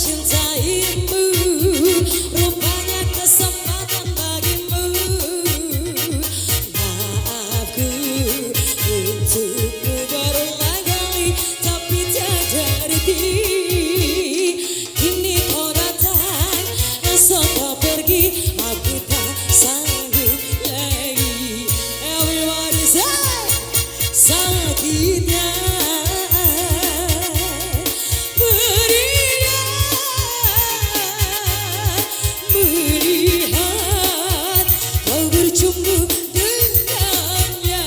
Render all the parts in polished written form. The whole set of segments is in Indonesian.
mencintaimu, rupanya kesempatan bagimu. Maafku untukmu berulang kali, tapi tiada arti. Kini kau datang, esok kau pergi, aku tak sanggup lagi. Everybody say, sakitnya melihat kau bercumbu dengannya.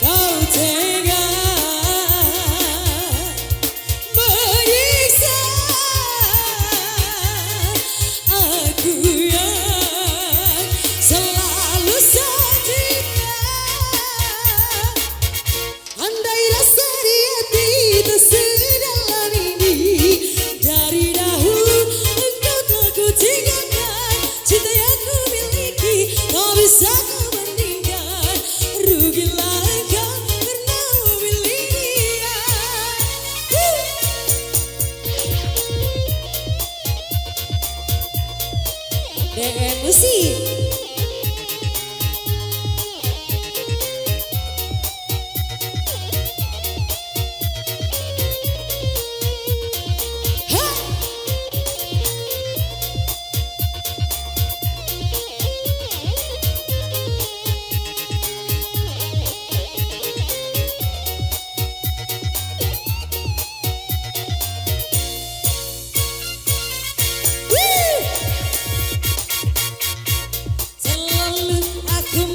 Kau tega menyiksa aku yang selalu setia. Andailah seriati tersedalam ini, dari dahulu engkau tak ku tinggalkan. Cinta yang ku miliki tak bisa kau bandingkan. Rugilah engkau karena memilih dia. DN Musik.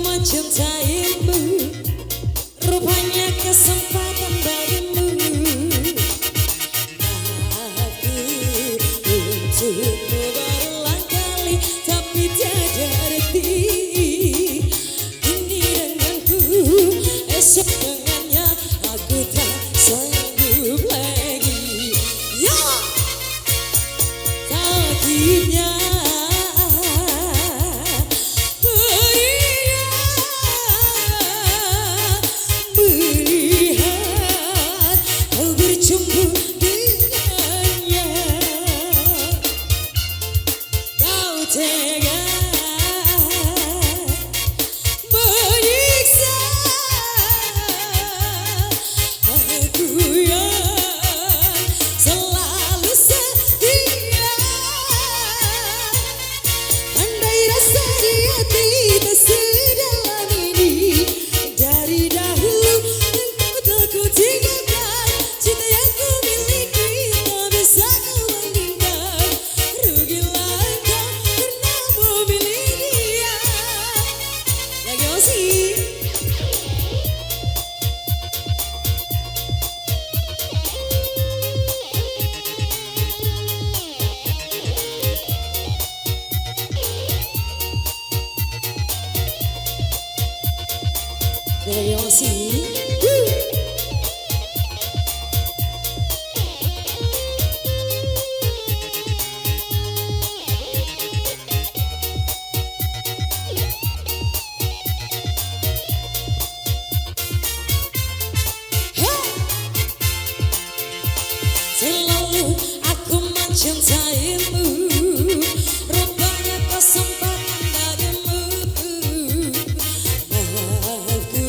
Mencintaimu, rupanya kesempatan bagimu. Aku untukmu berulang kali, tapi tiada arti. Ini denganku, esok dengannya, aku tak sanggup lagi. Ya, sakitnya tega menyiksa aku yang selalu setia. Andai rasa di hati tersedalam ini, dari dahulu engkau tak ku tinggalkan. Cinta yang ku miliki tak bisa kau bandingkan. Rugilah engkau karena memilih dia. Lagi masih. Lagi masih. Selalu aku mencintaimu, rupanya kesempatan bagimu. Maafku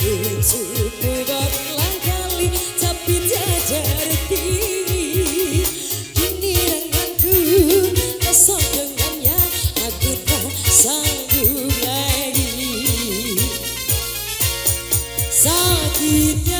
untukmu berulang kali, tapi tiada arti. Kini denganku, esok dengannya, aku tak sanggup lagi. Sakitnya